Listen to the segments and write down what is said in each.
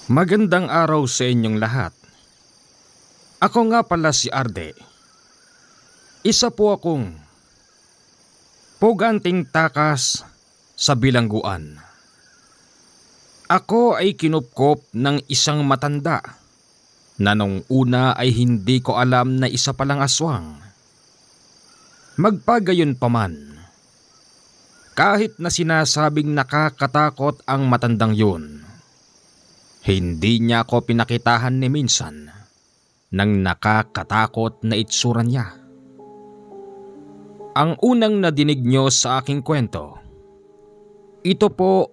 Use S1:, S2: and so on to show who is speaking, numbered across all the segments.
S1: Magandang araw sa inyong lahat. Ako nga pala si Arde. Isa po akong puganting takas sa bilangguan. Ako ay kinupkop ng isang matanda na nung una ay hindi ko alam na isa palang aswang. Magpagayon pa man, kahit na sinasabing nakakatakot ang matandang yun, hindi niya ako pinakitahan ni minsan ng nakakatakot na itsura niya. Ang unang nadinig niyo sa aking kwento, ito po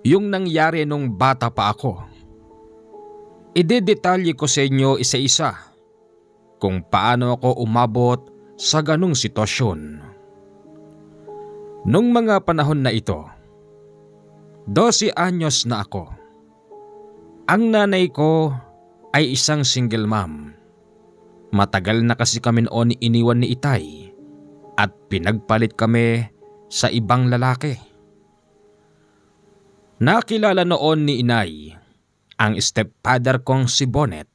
S1: yung nangyari nung bata pa ako. Idedetalye ko sa inyo isa-isa kung paano ako umabot sa ganung sitwasyon. Nung mga panahon na ito, 12 anyos na ako. Ang nanay ko ay isang single mom. Matagal na kasi kami noon iniwan ni itay at pinagpalit kami sa ibang lalaki. Nakilala noon ni inay ang stepfather kong si Bonet.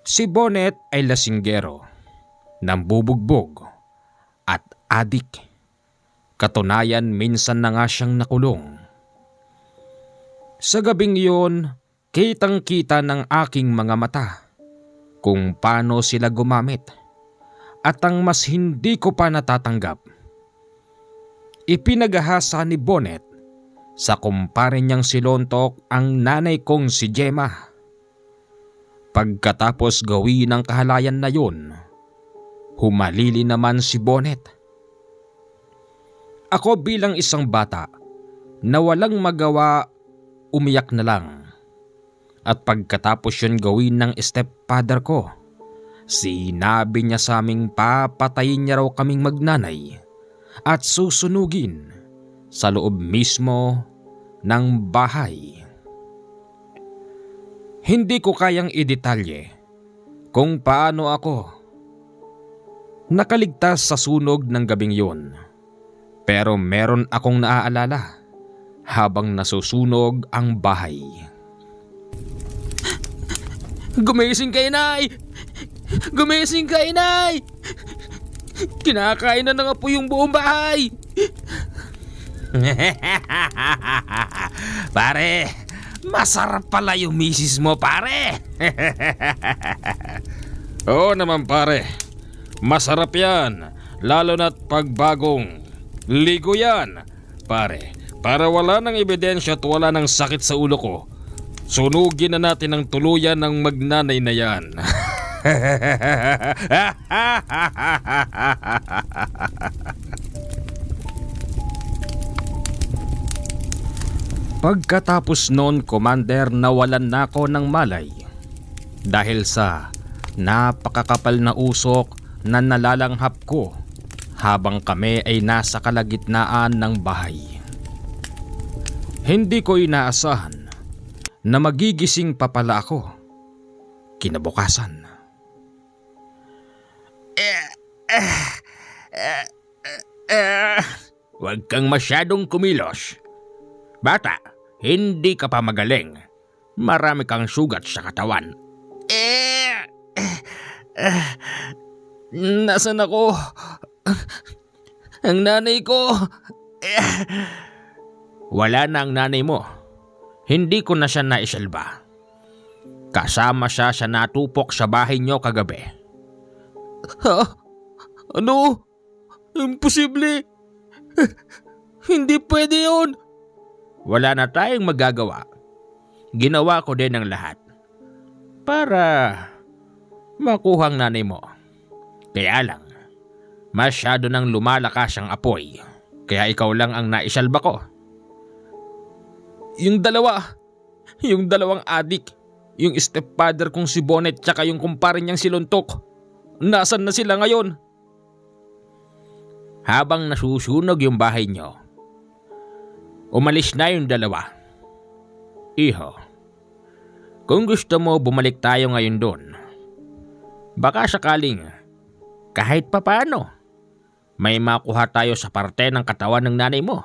S1: Si Bonet ay lasinggero, nambubugbog at adik. Katunayan minsan na nga siyang nakulong. Sa gabing yun, kitang-kita ng aking mga mata kung paano sila gumamit at ang mas hindi ko pa natatanggap. Ipinagahasa ni Bonet sa kumpare niyang si Lontok ang nanay kong si Gemma. Pagkatapos gawin ang kahalayan na yun, humalili naman si Bonet. Ako bilang isang bata na walang magawa, umiyak na lang. At pagkatapos yun gawin ng stepfather ko, sinabi niya sa aming papatayin niya raw kaming magnanay at susunugin sa loob mismo ng bahay. Hindi ko kayang idetalye kung paano ako nakaligtas sa sunog ng gabing yun. Pero meron akong naaalala habang nasusunog ang bahay. Gumising ka, inay! Gumising ka, inay! Kinakain na nga po yung buong bahay! Pare, masarap pala yung misis mo, pare!
S2: Oo naman, pare. Masarap yan. Lalo na't pagbagong ligo yan, pare. Para wala ng ebidensya at wala ng sakit sa ulo ko, sunugin na natin ang tuluyan ng magnanay na yan.
S1: Pagkatapos noon, Commander, nawalan na ako ng malay dahil sa napakakapal na usok na nalalanghap ko habang kami ay nasa kalagitnaan ng bahay. Hindi ko inaasahan na magigising pa pala ako kinabukasan.
S2: Huwag kang masyadong kumilos. Bata, hindi ka pa magaling. Marami kang sugat sa katawan.
S1: Nasaan ako? Ang nanay ko.
S2: Wala na ang nanay mo. Hindi ko na siya naisalba. Kasama siya sa natupok sa bahay niyo kagabi.
S1: Ha? Ano? Imposible. Hindi pwede yun.
S2: Wala na tayong magagawa. Ginawa ko din ang lahat para makuha ang nanay mo. Kaya lang, masyado nang lumalakas ang apoy. Kaya ikaw lang ang naisalba ko.
S1: Yung dalawang adik, yung stepfather kong si Bonet tsaka yung kumpare niyang si Lontok, nasan na sila ngayon?
S2: Habang nasusunog yung bahay niyo, umalis na yung dalawa. Iho, kung gusto mo bumalik tayo ngayon doon, baka sakaling kahit papaano may makuha tayo sa parte ng katawan ng nanay mo.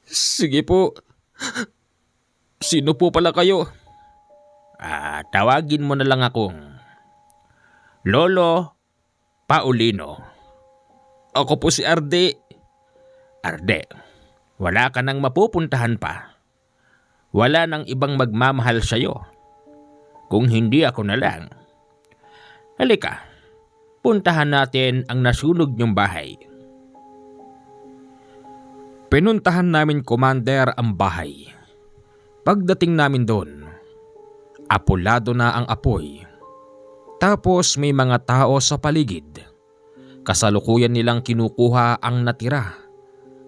S1: Sige po. Sino po pala kayo?
S2: Tawagin mo na lang akong Lolo Paulino.
S1: Ako po si Arde.
S2: Arde, wala ka nang mapupuntahan pa. Wala nang ibang magmamahal sa'yo. Kung hindi ako na lang. Halika, puntahan natin ang nasunog niyong bahay.
S1: Pinuntahan namin, Commander, ang bahay. Pagdating namin doon, apulado na ang apoy. Tapos may mga tao sa paligid. Kasalukuyan nilang kinukuha ang natira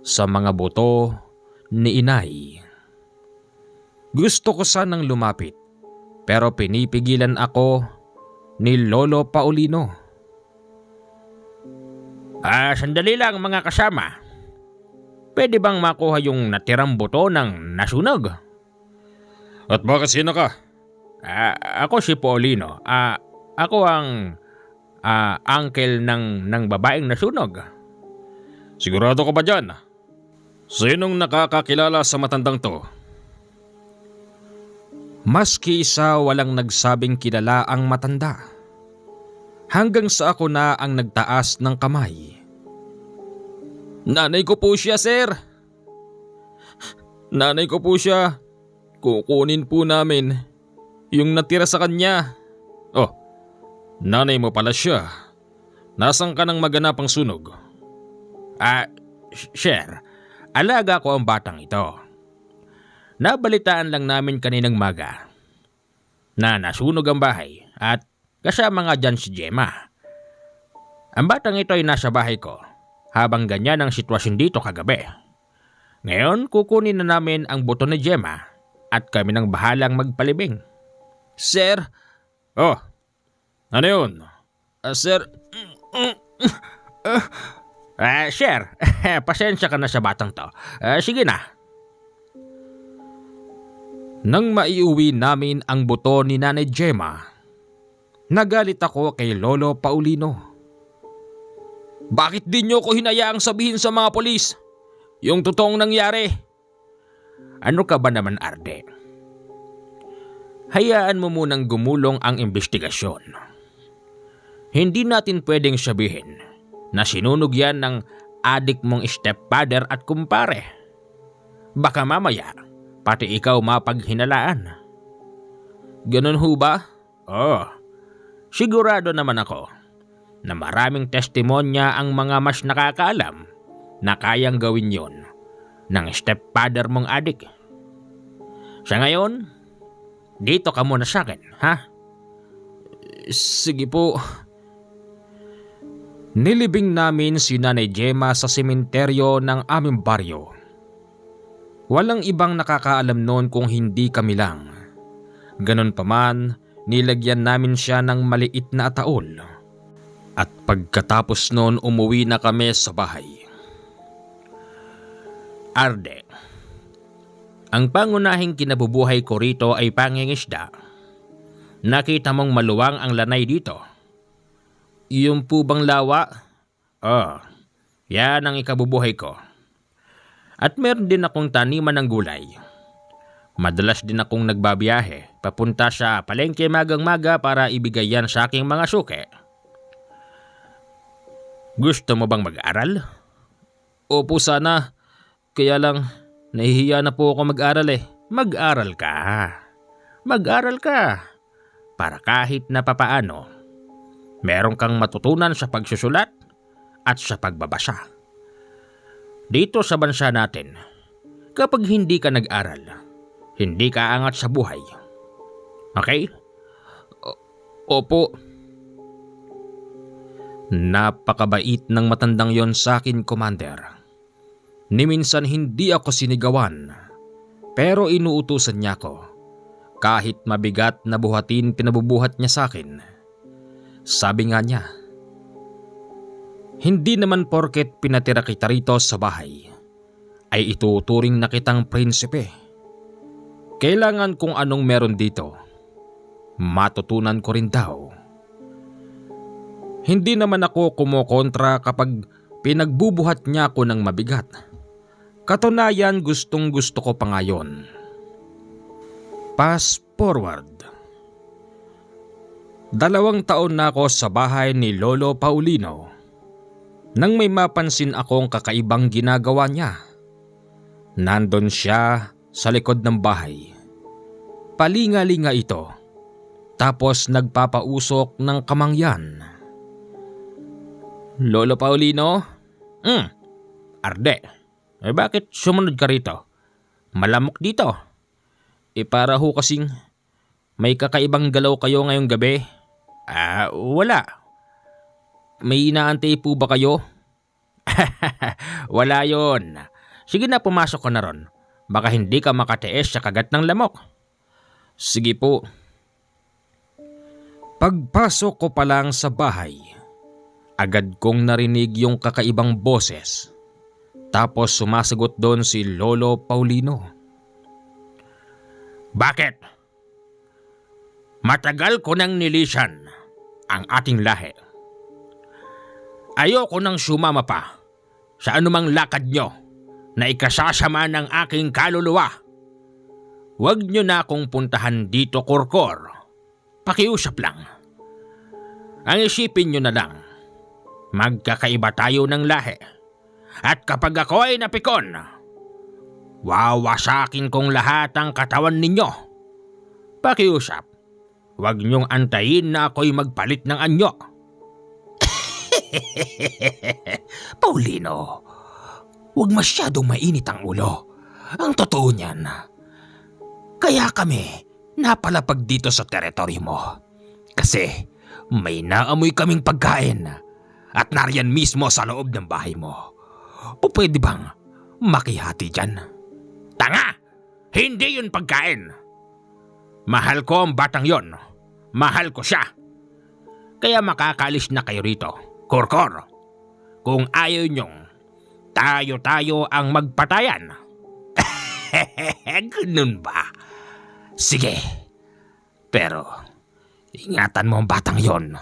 S1: sa mga buto ni inay. Gusto ko sanang lumapit pero pinipigilan ako ni Lolo Paulino.
S2: Sandali lang mga kasama. Pwede bang makuha yung natirang buto ng nasunog?
S1: At bakit sino ka?
S2: Ako si Paulino. Ako ang uncle ng babaeng nasunog.
S1: Sigurado ka ba dyan? Sinong nakakakilala sa matandang to? Maski isa walang nagsabing kilala ang matanda. Hanggang sa ako na ang nagtaas ng kamay. Nanay ko po siya, sir. Nanay ko po siya. Kukunin po namin yung natira sa kanya. Oh, nanay mo pala siya. Nasaan ka nang maganapang sunog?
S2: Sir, alaga ko ang batang ito. Nabalitaan lang namin kaninang maga na nasunog ang bahay at kasama nga dyan si Gemma. Ang batang ito ay nasa bahay ko habang ganyan ang sitwasyon dito kagabi. Ngayon kukunin na namin ang buto ni Gemma at kami nang bahalang magpalibing.
S1: Sir? Oh, ano yun? Sir?
S2: Sir, pasensya ka na sa batang to. Sige na.
S1: Nang maiuwi namin ang buto ni Nanay Gemma, nagalit ako kay Lolo Paulino. Bakit di niyo ko hinayaang sabihin sa mga polis yung totoong nangyari?
S2: Ano ka ba naman, Arde? Hayaan mo munang gumulong ang investigasyon. Hindi natin pwedeng sabihin na sinunog yan ng adik mong stepfather at kumpare. Baka mamaya, pati ikaw mapaghinalaan.
S1: Ganun ho ba?
S2: Sigurado naman ako na maraming testimonya ang mga mas nakakaalam na kayang gawin yon ng stepfather mong adik. Sa ngayon, dito ka muna sa akin, ha?
S1: Sige po. Nilibing namin si Nanay Gemma sa sementeryo ng aming baryo. Walang ibang nakakaalam noon kung hindi kami lang. Ganon pa man, nilagyan namin siya ng maliit na ataol. At pagkatapos noon umuwi na kami sa bahay.
S2: Arde, ang pangunahing kinabubuhay ko rito ay pangingisda. Nakita mong maluwang ang lanay dito.
S1: Yung po bang lawa?
S2: Yan ang ikabubuhay ko. At meron din akong taniman ng gulay. Madalas din akong nagbabiyahe papunta sa palengke magang-maga para ibigay yan sa aking mga suke. Gusto mo bang mag-aral?
S1: Opo sana. Kaya lang, nahihiya na po ako mag-aral eh.
S2: Mag-aral ka. Mag-aral ka. Para kahit na papaano, meron kang matutunan sa pagsusulat at sa pagbabasa. Dito sa bansa natin, kapag hindi ka nag-aral, hindi ka angat sa buhay. Okay?
S1: Opo. Napakabait ng matandang yon sa akin, Commander. Ni minsan hindi ako sinigawan, pero inuutusan niya ako. Kahit mabigat na buhatin pinabubuhat niya sa akin. Sabi nga niya, hindi naman porket pinatira kita rito sa bahay, ay ituturing na kitang prinsipe. Kailangan kung anong meron dito, matutunan ko rin daw. Hindi naman ako kumokontra kapag pinagbubuhat niya ako ng mabigat. Katunayan, gustong gusto ko pa ngayon. Fast forward. 2 taon na ako sa bahay ni Lolo Paulino nang may mapansin akong kakaibang ginagawa niya. Nandun siya sa likod ng bahay. Palinga-linga ito, tapos nagpapausok ng kamangyan.
S2: Lolo Paulino? Arde, bakit sumunod ka rito? Malamok dito. Para ho kasing may kakaibang galaw kayo ngayong gabi. Wala. May inaantay po ba kayo? Wala yon. Sige na, pumasok ka na ron. Baka hindi ka makatiis sa kagat ng lamok. Sige po.
S1: Pagpasok ko pa lang sa bahay, agad kong narinig yung kakaibang boses. Tapos sumasagot doon si Lolo Paulino.
S2: Bakit? Matagal ko nang nilisan ang ating lahi. Ayoko nang sumama pa sa anumang lakad nyo na ikasasama ng aking kaluluwa. Huwag nyo na akong puntahan dito, Kurkor. Pakiusap lang. Ang isipin nyo na lang, magkakaiba tayo ng lahi. At kapag ako ay napikon, wawasakin kong lahat ang katawan ninyo. Pakiusap, huwag niyong antayin na ako'y magpalit ng anyo. Paulino, huwag masyadong mainit ang ulo. Ang totoo niyan, kaya kami napalapag dito sa teritoryo mo. Kasi may naamoy kaming pagkain at nariyan mismo sa loob ng bahay mo. Pwede bang makihati dyan? Tanga! Hindi yun pagkain. Mahal ko ang batang yon. Mahal ko siya. Kaya makakalis na kayo rito, Kurkor. Kung ayaw nyong tayo-tayo ang magpatayan. Ganun ba? Sige. Pero ingatan mo ang batang yon.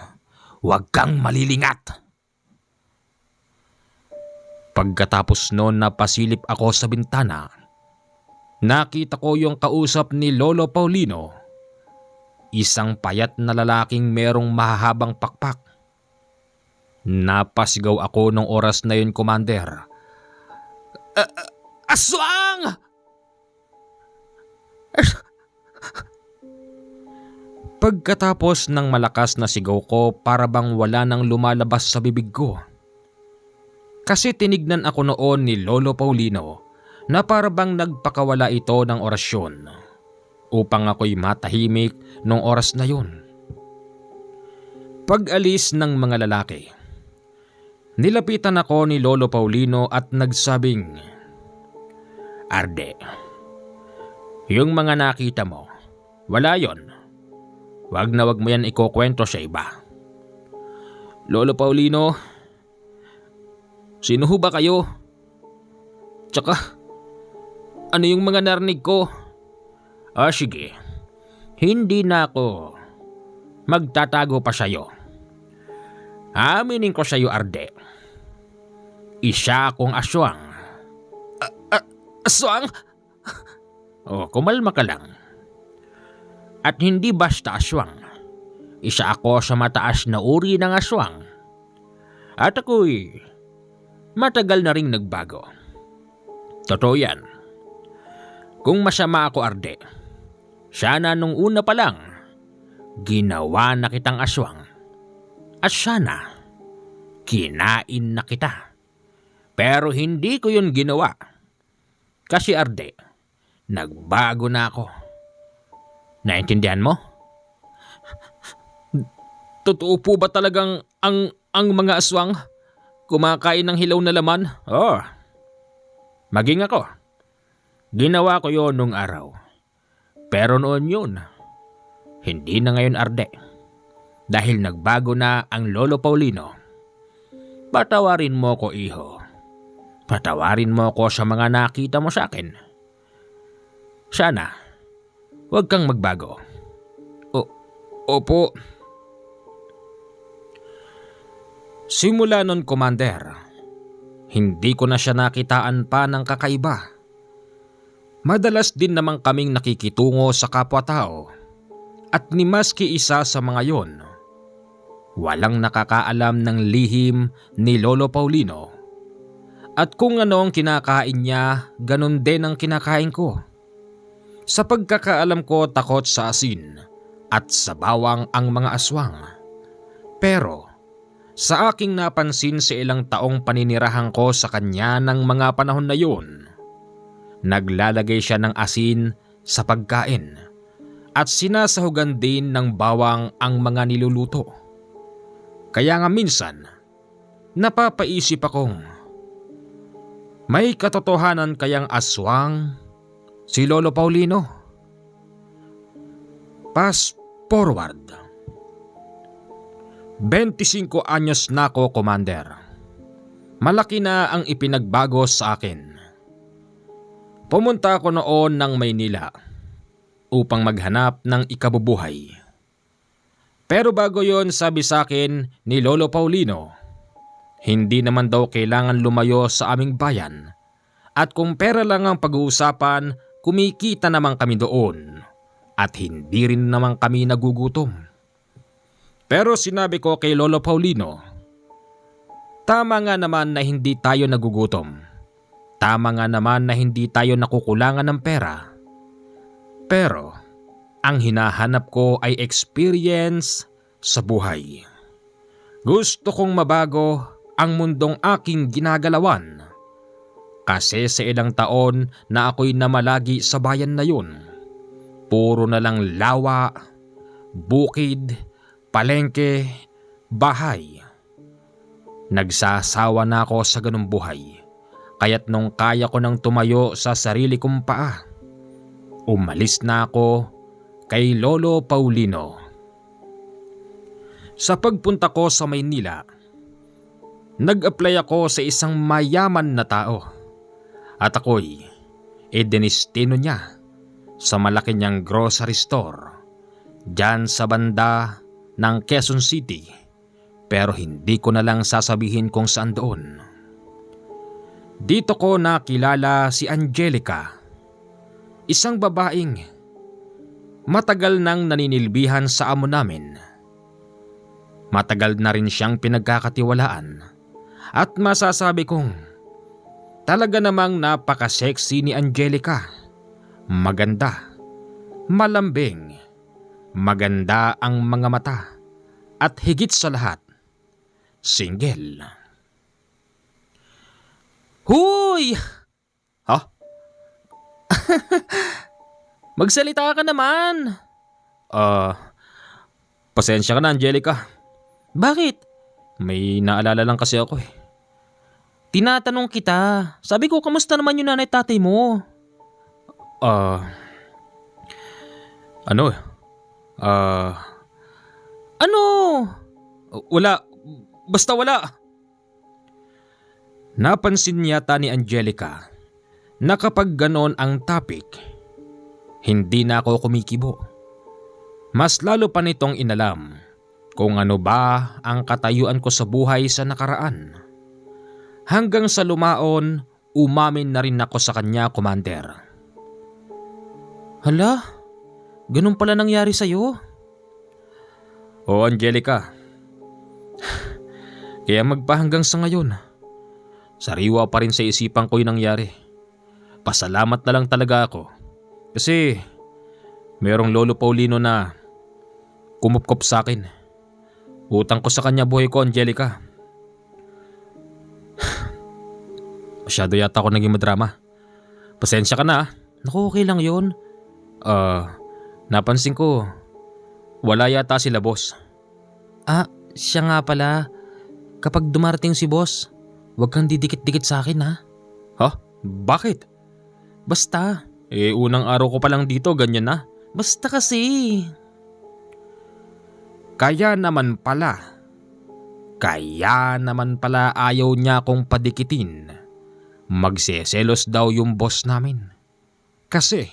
S2: Huwag kang malilingat.
S1: Pagkatapos noon na pasilip ako sa bintana, nakita ko yung kausap ni Lolo Paulino. Isang payat na lalaking merong mahahabang pakpak. Napasigaw ako nung oras na yun, Commander.
S2: Aswang!
S1: Pagkatapos ng malakas na sigaw ko, para bang wala nang lumalabas sa bibig ko. Kasi tinignan ako noon ni Lolo Paulino na para bang nagpakawala ito ng orasyon upang ako'y matahimik nung oras na yun. Pag-alis ng mga lalaki, nilapitan ako ni Lolo Paulino at nagsabing,
S2: Arde, yung mga nakita mo, wala yon. Wag na wag mo yan ikukwento sa iba.
S1: Lolo Paulino, sino ho ba kayo? Tsaka, ano yung mga narinig ko?
S2: Sige, hindi na ako magtatago pa sa'yo. Aminin ko sa'yo, Arde. Isa akong aswang.
S1: Aswang?
S2: Kumalma ka lang. At hindi basta aswang. Isa ako sa mataas na uri ng aswang. At ako'y matagal na ring nagbago. Totoo yan. Kung masama ako, Arde, sana nung una pa lang, ginawa na kitang aswang. At sana, kinain na kita. Pero hindi ko yun ginawa. Kasi Arde, nagbago na ako. Naintindihan mo?
S1: Totoo po ba talagang ang mga aswang kumakain ng hilaw na laman?
S2: Maging ako. Ginawa ko yon nung araw. Pero noon yun, hindi na ngayon, Arde. Dahil nagbago na ang Lolo Paulino. Patawarin mo ko, iho. Patawarin mo ko sa mga nakita mo sa akin. Sana, huwag kang magbago.
S1: Opo. Simula nun, Commander, hindi ko na siya nakitaan pa ng kakaiba. Madalas din naman kaming nakikitungo sa kapwa-tao at ni maski isa sa mga yon, walang nakakaalam ng lihim ni Lolo Paulino. At kung ano ang kinakain niya, ganun din ang kinakain ko. Sa pagkakaalam ko, takot sa asin at sa bawang ang mga aswang. Pero sa aking napansin sa ilang taong paninirahan ko sa kanya ng mga panahon na yun, naglalagay siya ng asin sa pagkain at sinasahugan din ng bawang ang mga niluluto. Kaya nga minsan, napapaisip akong, may katotohanan kayang aswang si Lolo Paulino? Fast forward. 25 anyos na ako, Commander. Malaki na ang ipinagbago sa akin. Pumunta ako noon ng Maynila upang maghanap ng ikabubuhay. Pero bago yon, sabi sa akin ni Lolo Paulino, hindi naman daw kailangan lumayo sa aming bayan at kung pera lang ang pag-uusapan, kumikita naman kami doon at hindi rin naman kami nagugutom. Pero sinabi ko kay Lolo Paulino, tama nga naman na hindi tayo nagugutom. Tama nga naman na hindi tayo nakukulangan ng pera. Pero ang hinahanap ko ay experience sa buhay. Gusto kong mabago ang mundong aking ginagalawan. Kasi sa ilang taon na ako'y namalagi sa bayan na yun, puro na lang lawa, bukid, palengke, bahay. Nagsasawa na ako sa ganung buhay. Kaya't nung kaya ko nang tumayo sa sarili kong paa, umalis na ako kay Lolo Paulino. Sa pagpunta ko sa Maynila, nag-apply ako sa isang mayaman na tao at ako'y idinestino niya sa malaki niyang grocery store dyan sa banda ng Quezon City, pero hindi ko na lang sasabihin kung saan doon. Dito ko nakilala si Angelica, isang babaeng matagal nang naninilbihan sa amo namin. Matagal na rin siyang pinagkakatiwalaan at masasabi kong talaga namang napaka-sexy ni Angelica. Maganda, malambing, maganda ang mga mata at higit sa lahat, single. Huy! Ha? Magsalita ka naman. Pasensya ka na, Angelica. Bakit? May naalala lang kasi ako eh. Tinatanong kita. Sabi ko, kamusta naman yung nanay tatay mo? Ano? Ano? Wala. Basta wala. Napansin yata ni Angelica na kapag ganon ang topic, hindi na ako kumikibo. Mas lalo pa nitong inalam kung ano ba ang katayuan ko sa buhay sa nakaraan. Hanggang sa lumaon, umamin na rin ako sa kanya, Commander. Hala, ganun pala nangyari sa'yo? Oo, Angelica. Kaya magpahanggang sa ngayon, sariwa pa rin sa isipan ko yung nangyari. Pasalamat na lang talaga ako. Kasi merong Lolo Paulino na kumupkop sa akin. Utang ko sa kanya buhay ko, Angelica. Masyado yata ako naging madrama. Pasensya ka na. Naku, okay lang yun. Napansin ko, wala yata sila boss. Siya nga pala. Kapag dumarating si boss, huwag kang didikit-dikit sa akin ha. Ha? Bakit? Basta. Unang araw ko pa lang dito, ganyan na. Basta kasi. Kaya naman pala ayaw niya akong padikitin. Magseselos daw yung boss namin. Kasi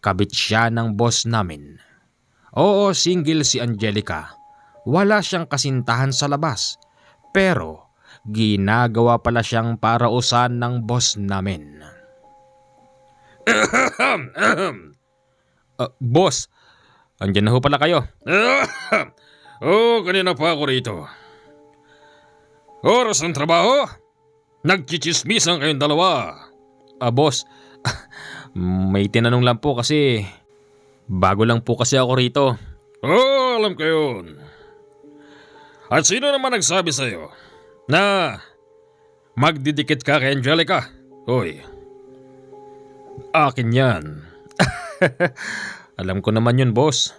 S1: kabit siya ng boss namin. Oo, single si Angelica. Wala siyang kasintahan sa labas. Pero ginagawa pala siyang parausan ng boss namin.
S2: Boss, andyan na ho pala kayo.
S1: Kanina pa ako rito. Oras ng trabaho? Nagchichismisan kayong dalawa.
S2: Boss, may tinanong lang po kasi bago lang po kasi ako rito.
S1: Alam ko yun. At sino naman nagsabi sa'yo na magdidikit ka kay Angelica? Hoy, akin yan.
S2: Alam ko naman yun, boss.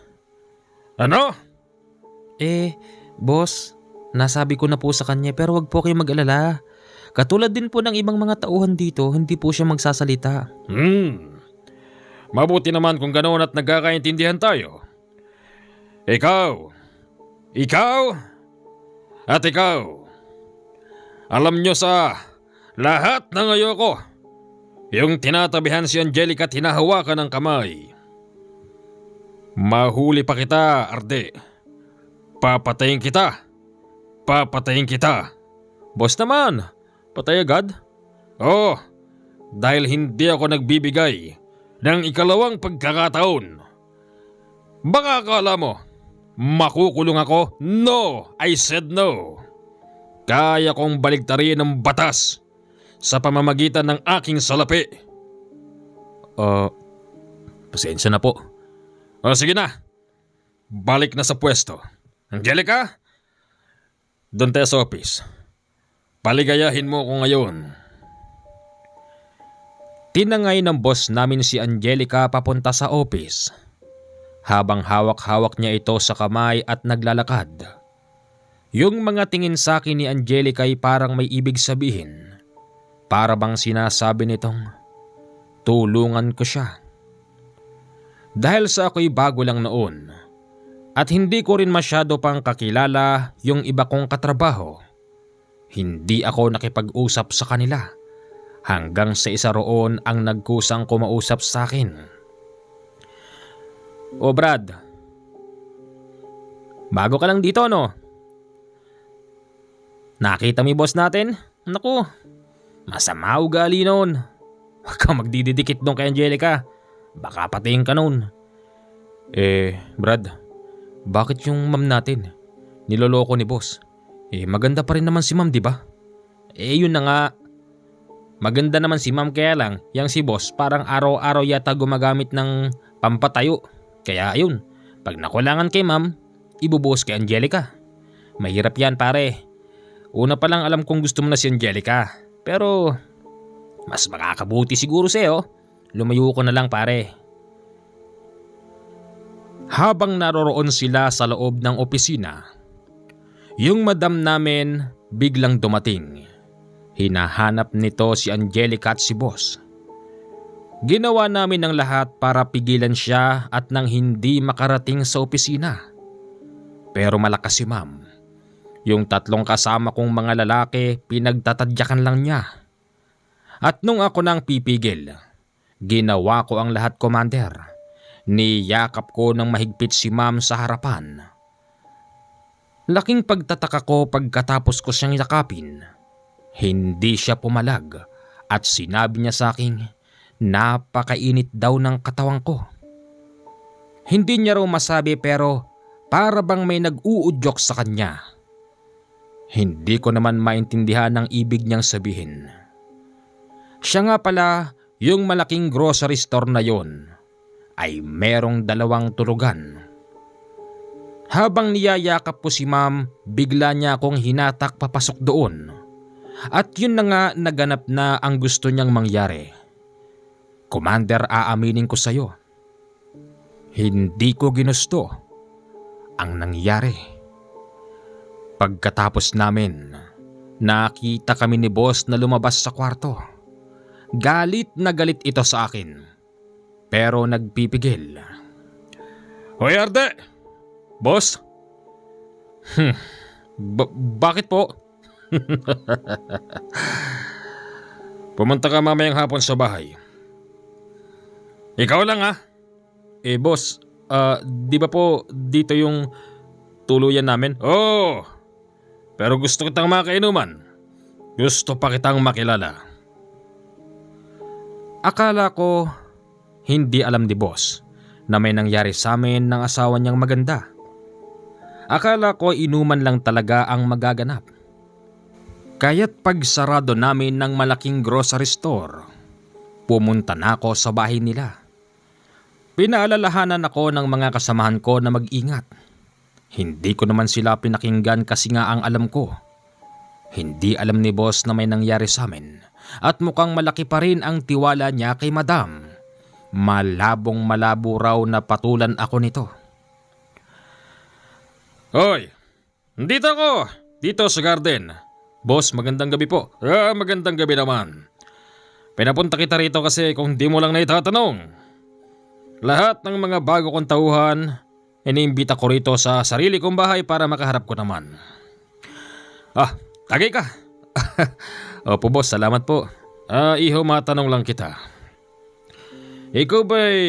S1: Ano?
S2: Boss, nasabi ko na po sa kanya pero wag po kayo mag-alala. Katulad din po ng ibang mga tauhan dito, hindi po siya magsasalita.
S1: Mabuti naman kung ganoon at nagkakaintindihan tayo. Ikaw, at ikaw. Alam nyo sa lahat ng ayoko, yung tinatabihan si Angelica at hinahawakan ng kamay. Mahuli pa kita, Arde. Papatayin kita.
S2: Boss naman, patay agad?
S1: Oo, dahil hindi ako nagbibigay ng ikalawang pagkakataon. Baka akala mo, makukulong ako? No! I said no! Kaya kong baligtarin ang batas sa pamamagitan ng aking salapi.
S2: Pasensya na po.
S1: Sige na, balik na sa pwesto. Angelica, doon tayo sa office. Paligayahin mo ko ngayon.
S2: Tinangay ng boss namin si Angelica papunta sa office. Habang hawak-hawak niya ito sa kamay at naglalakad. Yung mga tingin sa akin ni Angelica ay parang may ibig sabihin. Para bang sinasabi nitong, tulungan ko siya. Dahil sa ako'y bago lang noon at hindi ko rin masyado pang kakilala yung iba kong katrabaho, hindi ako nakipag-usap sa kanila hanggang sa isa roon ang nagkusang kumausap sa akin. O Brad, bago ka lang dito no? Nakita mo yung boss natin? Naku, masama ugali noon. Huwag kang magdidikit doon kay Angelica. Baka patayin ka noon. Brad, bakit yung ma'am natin? Niloloko ni boss. Maganda pa rin naman si ma'am, di ba? Yun na nga. Maganda naman si ma'am kaya lang, yang si boss parang araw-araw yata gumagamit ng pampatayo. Kaya ayun, pag nakulangan kay ma'am, ibubuhos kay Angelica. Mahirap yan pare. Una pa lang alam kong gusto mo na si Angelica. Pero mas makakabuti siguro sa'yo. Lumayo ko na lang pare. Habang naroroon sila sa loob ng opisina, yung madam namin biglang dumating. Hinahanap nito si Angelica at si boss. Ginawa namin ang lahat para pigilan siya at nang hindi makarating sa opisina. Pero malakas si ma'am. Yung tatlong kasama kong mga lalaki pinagtatadyakan lang niya. At nung ako nang pipigil, ginawa ko ang lahat, Commander. Niyakap ko ng mahigpit si ma'am sa harapan. Laking pagtataka ko pagkatapos ko siyang yakapin. Hindi siya pumalag at sinabi niya sa akin, napakainit daw ng katawang ko. Hindi niya raw masabi pero para bang may nag-uudyok sa kanya. Hindi ko naman maintindihan ang ibig niyang sabihin. Siya nga pala, yung malaking grocery store na yon ay merong 2 tulugan. Habang niyayakap ko si ma'am, bigla niya akong hinatak papasok doon. At yun na nga naganap na ang gusto niyang mangyari. Commander, aaminin ko sa'yo. Hindi ko ginusto ang nangyari. Pagkatapos namin, nakita kami ni boss na lumabas sa kwarto. Galit na galit ito sa akin. Pero nagpipigil.
S1: Hoy Arde! Boss?
S2: Bakit po?
S1: Pumunta ka mamayang hapon sa bahay. Ikaw lang ha?
S2: Boss, di ba po dito yung tuluyan namin?
S1: Oo, pero gusto kitang makainuman. Gusto pa kitang makilala.
S2: Akala ko
S1: hindi alam ni boss na may nangyari sa amin ng asawa niyang maganda. Akala ko inuman lang talaga ang magaganap. Kaya't pagsarado namin ng malaking grocery store, pumunta na ako sa bahay nila. Pinaalalahanan ako ng mga kasamahan ko na mag-ingat. Hindi ko naman sila pinakinggan kasi nga ang alam ko. Hindi alam ni boss na may nangyari sa amin at mukhang malaki pa rin ang tiwala niya kay madam. Malabong malabo raw na patulan ako nito. Hoy! Dito ako! Dito sa garden. Boss, magandang gabi po. Magandang gabi naman. Pinapunta kita rito kasi kung di mo lang naitatanong. Lahat ng mga bago kong tauhan, iniimbita ko rito sa sarili kong bahay para makaharap ko naman. Tagay ka. Opo boss, salamat po. Iho, matanong lang kita. Ikaw ba'y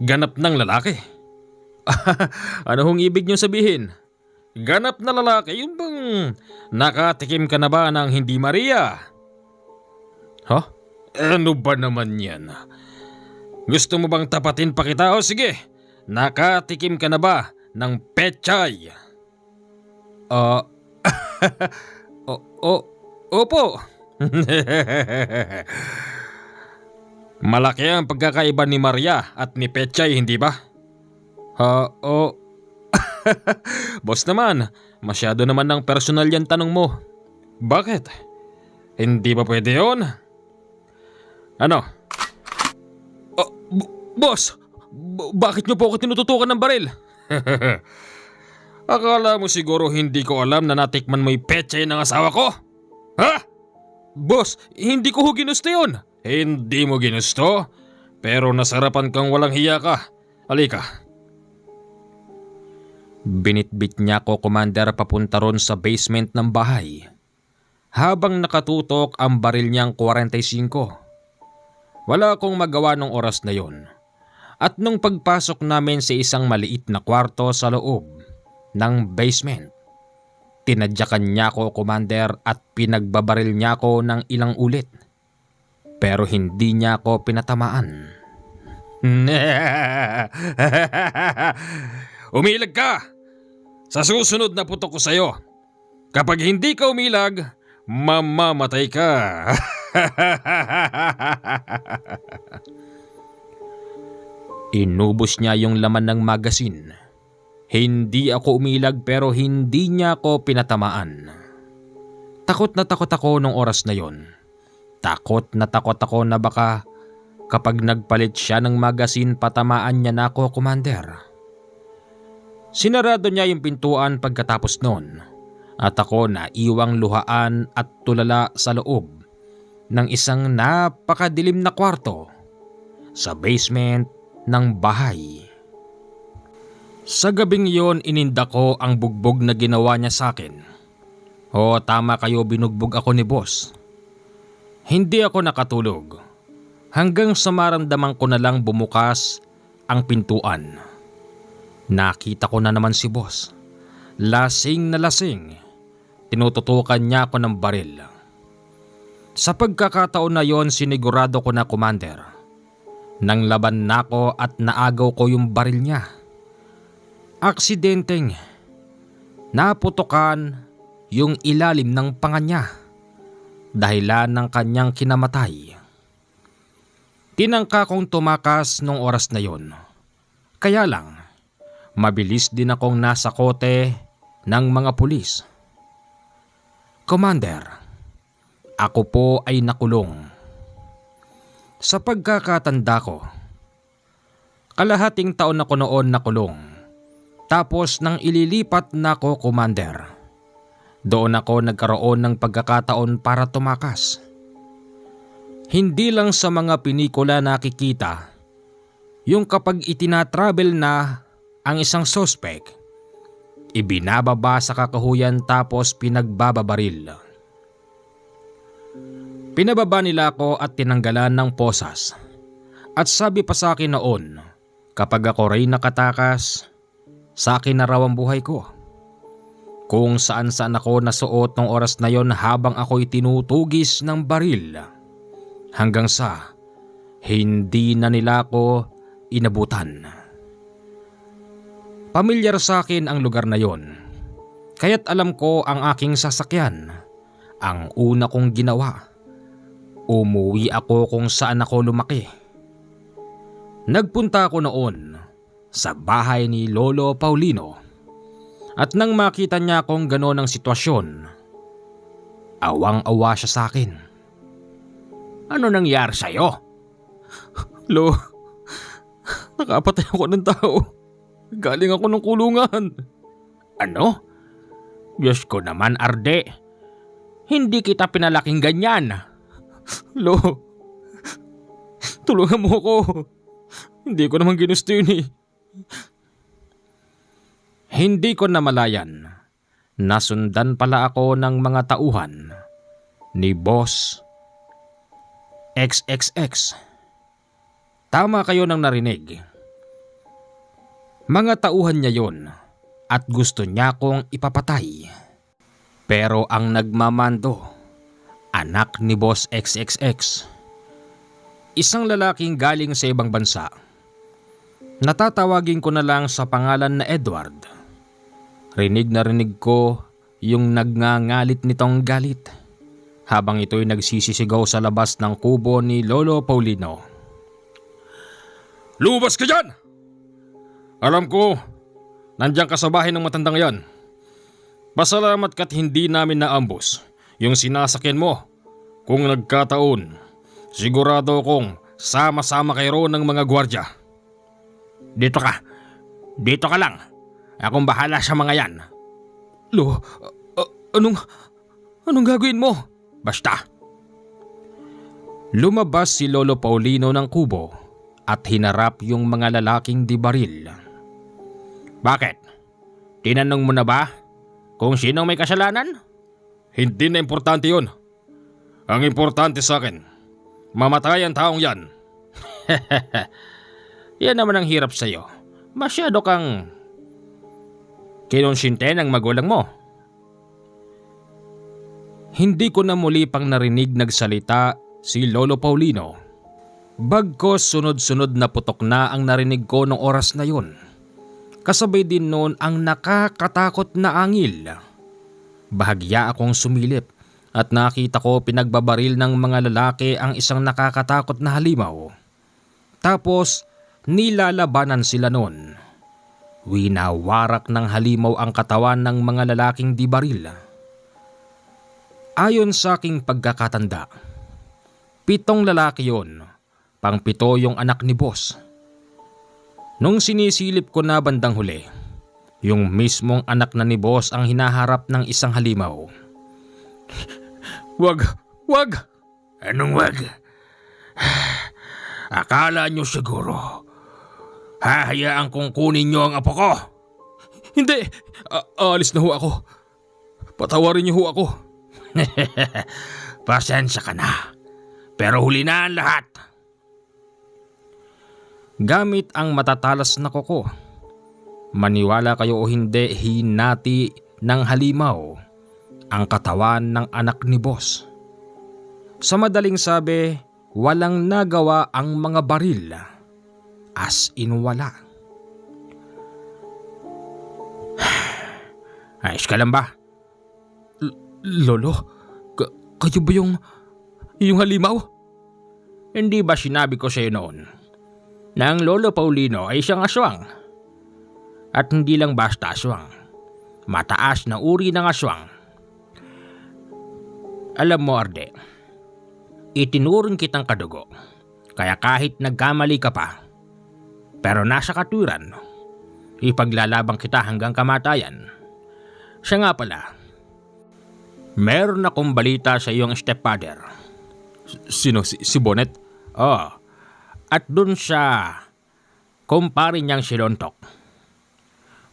S1: ganap ng lalaki? Ano hong ibig niyo sabihin? Ganap na lalaki, yung bang nakatikim ka na ba ng hindi Maria? Ano ba naman yan? Gusto mo bang tapatin pa kita? O sige, nakatikim ka na ba ng pechay? Opo. Malaki ang pagkakaiba ni Maria at ni Pechay, hindi ba? Boss naman, masyado naman ng personal yan tanong mo. Bakit? Hindi ba pwede yun? Ano? Boss, bakit niyo po ako tinututukan ng baril? Akala mo siguro hindi ko alam na natikman mo yung pechay ng asawa ko? Ha? Boss, hindi ko ginusto yun. Hindi mo ginusto? Pero nasarapan kang walang hiya ka. Halika. Binitbit niya ko, Commander, papunta ron sa basement ng bahay. Habang nakatutok ang baril niyang 45. Wala akong magawa nung oras na yon. At nung pagpasok namin sa isang maliit na kwarto sa loob ng basement, tinadyakan niya ko, Commander, at pinagbabaril niya ko ng ilang ulit. Pero hindi niya ako pinatamaan. Umilag ka! Sa susunod na putok ko sa'yo. Kapag hindi ka umilag, mamamatay ka. Inubos niya yung laman ng magasin. Hindi ako umilag pero hindi niya ako pinatamaan. Takot na takot ako nung oras na yon. Takot na ako na baka kapag nagpalit siya ng magasin patamaan niya na ako, Commander. Sinarado niya yung pintuan pagkatapos noon at ako naiwang luhaan at tulala sa loob ng isang napakadilim na kwarto sa basement ng bahay. Sa gabing yon, ininda ko ang bugbog na ginawa niya sa akin. Tama kayo, binugbog ako ni boss. Hindi ako nakatulog hanggang sa maramdaman ko na lang bumukas ang pintuan. Nakita ko na naman si boss. Lasing na lasing. Tinututukan niya ako ng baril. Sa pagkakataon na yon, sinigurado ko na, Commander, nang laban na ako at naagaw ko yung baril niya. Aksidenteng naputokan yung ilalim ng panga niya, dahilan ng kanyang kinamatay. Tinangka kong tumakas nung oras na yon. Kaya lang, mabilis din akong nasa kote ng mga pulis. Commander, ako po ay nakulong. Sa pagkakatanda ko, kalahating taon ako noon nakulong. Tapos nang ililipat na ako, Commander, doon ako nagkaroon ng pagkakataon para tumakas. Hindi lang sa mga pinikula nakikita, yung kapag itinatravel na ang isang suspect, ibinababa sa kakahuyan tapos pinagbababaril. Pinababa nila ako at tinanggalan ng posas. At sabi pa sa akin noon, kapag ako rin nakatakas, sa akin na raw ang buhay ko. Kung saan-saan ako nasuot ng oras na yon habang ako'y tinutugis ng baril. Hanggang sa Hindi na nila ako inabutan. Pamilyar sa akin ang lugar na yon, kaya't alam ko ang aking sasakyan. Ang una kong ginawa, umuwi ako kung saan ako lumaki. Nagpunta ako noon sa bahay ni Lolo Paulino at nang makita niya akong gano'n ang sitwasyon, awang-awa siya sa akin.
S2: Ano nangyari sa'yo?
S1: Lo, nakapatay ako ng tao. Galing ako ng kulungan.
S2: Ano? Diyos ko naman, Arde. Hindi kita pinalaking ganyan.
S1: Lo, tulungan mo ako. Hindi ko naman ginusto yun eh. Hindi ko namalayan. Nasundan pala ako ng mga tauhan ni Boss XXX. Tama kayo nang narinig. Mga tauhan niya yon at gusto niya akong ipapatay. Pero ang nagmamando, anak ni Boss XXX. Isang lalaking galing sa ibang bansa. Natatawagin ko na lang sa pangalan na Edward. Rinig na rinig ko yung nagngangalit nitong galit habang ito'y nagsisisigaw sa labas ng kubo ni Lolo Paulino. Lumabas ka dyan! Alam ko, nandiyan ka sa bahay ng matandang yan. Pasalamat ka't hindi namin naambus yung sinasakyan mo. Kung nagkataon, sigurado kong sama-sama kayo ng mga gwardya.
S2: Dito ka lang. Akong bahala sa mga yan.
S1: Lo, anong gagawin mo?
S2: Basta.
S1: Lumabas si Lolo Paulino ng kubo at hinarap yung mga lalaking di baril.
S2: Bakit? Tinanong mo na ba kung sinong may kasalanan?
S1: Hindi na importante yun. Ang importante sa akin, mamatay ang taong yan.
S2: Yan naman ang hirap sa'yo. Masyado kang kinonsyente ng magulang mo.
S1: Hindi ko na muli pang narinig nagsalita si Lolo Paulino. Bagkos sunod-sunod na putok na ang narinig ko noong oras na yun. Kasabay din noon ang nakakatakot na angil. Bahagya akong sumilip at nakita ko pinagbabaril ng mga lalaki ang isang nakakatakot na halimaw. Tapos nilalabanan sila noon. Winawarak ng halimaw ang katawan ng mga lalaking di baril. Ayon sa aking pagkakatanda, 7 lalaki yon, pang-7 yung anak ni Boss. Nung sinisilip ko na bandang huli, yung mismong anak na ni Boss ang hinaharap ng isang halimaw. Wag!
S2: Anong wag? Akala nyo siguro hahayaan kong kunin nyo ang apo ko?
S1: Hindi! Aalis na ho ako. Patawarin niyo ho ako.
S2: Pasensya ka na. Pero huli na ang lahat.
S1: Gamit ang matatalas na kuko, maniwala kayo o hindi, hinati ng halimaw ang katawan ng anak ni Boss. Sa madaling sabi, walang nagawa ang mga baril. As in wala.
S2: Ayos ka lang ba?
S1: Lolo, kayo ba yung halimaw?
S2: Hindi ba sinabi ko sa'yo noon na ang Lolo Paulino ay isang aswang? At hindi lang basta aswang, mataas na uri ng aswang. Alam mo, Arde, itinuring kitang kadugo, kaya kahit nagkamali ka pa, pero nasa katuwiran, ipaglalabang kita hanggang kamatayan. Siya nga pala, meron akong balita sa iyong stepfather.
S1: Sino? Si Bonnet?
S2: Oo, at dun sa kumpare niyang si Lontok.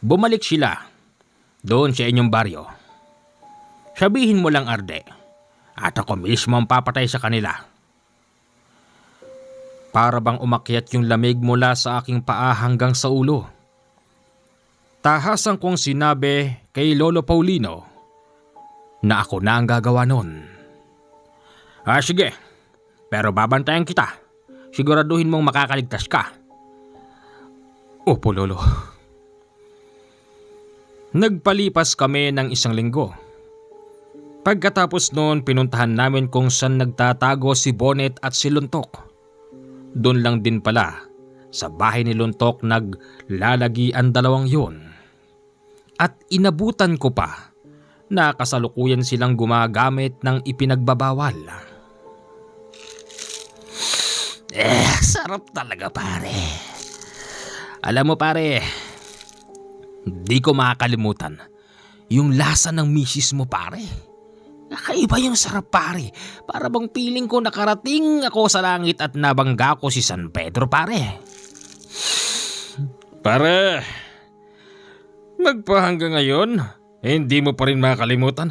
S2: Bumalik sila doon sa inyong baryo. Sabihin mo lang, Arde, at ako mismo ang papatay sa kanila.
S1: Para bang umakyat yung lamig mula sa aking paa hanggang sa ulo. Tahasan kong sinabi kay Lolo Paulino na ako na ang gagawa nun.
S2: Sige, pero babantayan kita. siguraduhin mong makakaligtas ka.
S1: Opo, Lolo. Nagpalipas kami ng 1 linggo. Pagkatapos noon, pinuntahan namin kung saan nagtatago si Bonnet at si Luntok. Doon lang din pala, sa bahay ni Luntok naglalagi ang dalawang yun. At inabutan ko pa na kasalukuyan silang gumagamit ng ipinagbabawal.
S2: Sarap talaga pare. Alam mo pare, di ko makakalimutan yung lasa ng misis mo pare. Nakaiba yung sarap pare. Para bang feeling ko nakarating ako sa langit at nabangga ko si San Pedro pare.
S1: Pare, magpahanggang ngayon, hindi mo pa rin makakalimutan.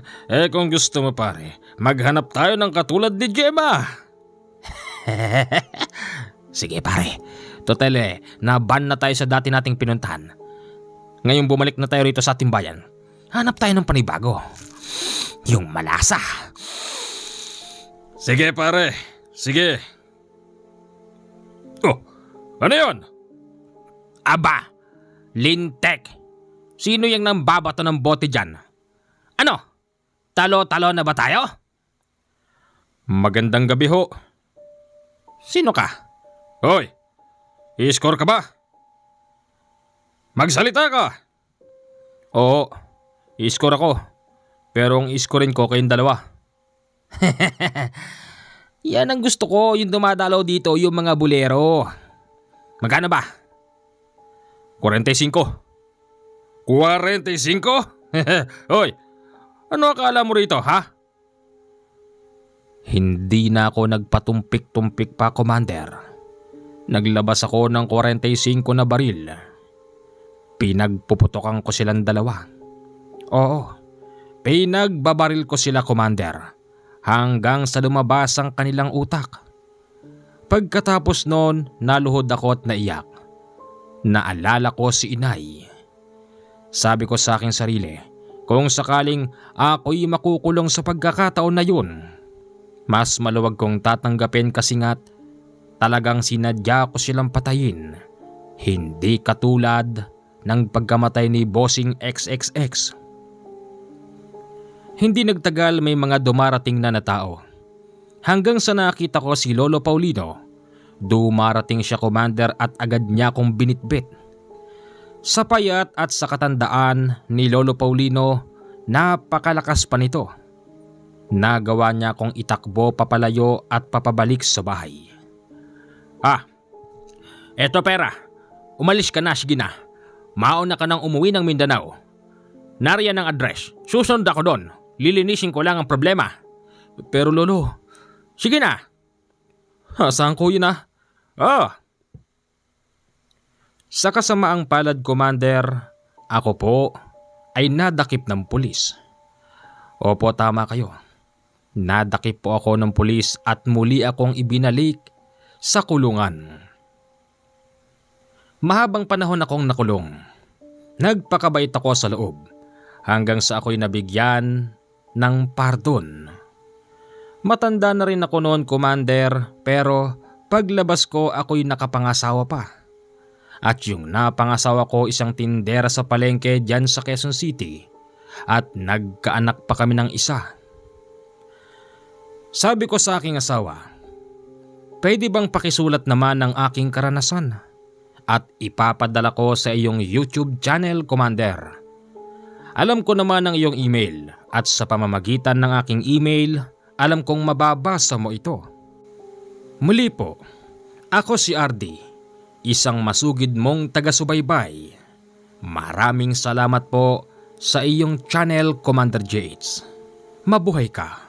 S1: Kung gusto mo pare, maghanap tayo ng katulad ni Gemma.
S2: Sige pare, total naban na tayo sa dati nating pinuntahan. Ngayon bumalik na tayo rito sa ating bayan. Hanap tayo ng panibago. Yung malasa.
S1: Sige pare, sige. Oh, ano yun?
S2: Aba, lintek. Sino yung nambabato ng bote dyan? Ano? Talo-talo na ba tayo?
S1: Magandang gabi ho.
S2: Sino ka?
S1: Hoy, i-score ka ba? Magsalita ka!
S2: Oo, i-score ako. Pero ang i-scorein ko kayong dalawa. Yan ang gusto ko, yung dumadalaw dito, yung mga bulero. Magkano ba?
S1: 45. 45? Hoy, ano akala mo rito, ha?
S2: Hindi na ako nagpatumpik-tumpik pa, Commander. Naglabas ako ng 45 na baril. Pinagpuputokan ko silang dalawa. Oo, pinagbabaril ko sila, Commander, hanggang sa lumabas ang kanilang utak. Pagkatapos noon, naluhod ako at naiyak. Naalala ko si inay. Sabi ko sa aking sarili, kung sakaling ako'y makukulong sa pagkakataon na yun, mas maluwag kong tatanggapin kasi nga't talagang sinadya ko silang patayin. Hindi katulad ng pagkamatay ni Bossing XXX. Hindi nagtagal may mga dumarating na tao. Hanggang sa nakita ko si Lolo Paulino. Dumarating siya, Commander, at agad niya akong binitbit. Sa payat at sa katandaan ni Lolo Paulino, napakalakas pa nito. Nagawa niya akong itakbo papalayo at papabalik sa bahay. Eto pera. Umalis ka na, sige na. Mauna ka nang umuwi ng Mindanao. Nariyan ang address. Susunod ako doon. Lilinisin ko lang ang problema.
S1: Pero Lolo,
S2: sige na.
S1: Saan ko yun ah? Sa kasamaang palad, Commander, ako po ay nadakip ng pulis. Opo, tama kayo. Nadakip po ako ng pulis at muli akong ibinalik sa kulungan. Mahabang panahon akong nakulong. Nagpakabait ako sa loob hanggang sa ako'y nabigyan ng pardon. Matanda na rin ako noon, Commander, pero paglabas ko ako'y nakapangasawa pa. At yung napangasawa ko isang tindera sa palengke dyan sa Quezon City at nagkaanak pa kami ng isa. Sabi ko sa aking asawa, pwede bang pakisulat naman ang aking karanasan at ipapadala ko sa iyong YouTube channel, Commander. Alam ko naman ang iyong email at sa pamamagitan ng aking email, alam kong mababasa mo ito. Muli po, ako si RD, isang masugid mong taga-subaybay. Maraming salamat po sa iyong channel, Commander JH. Mabuhay ka.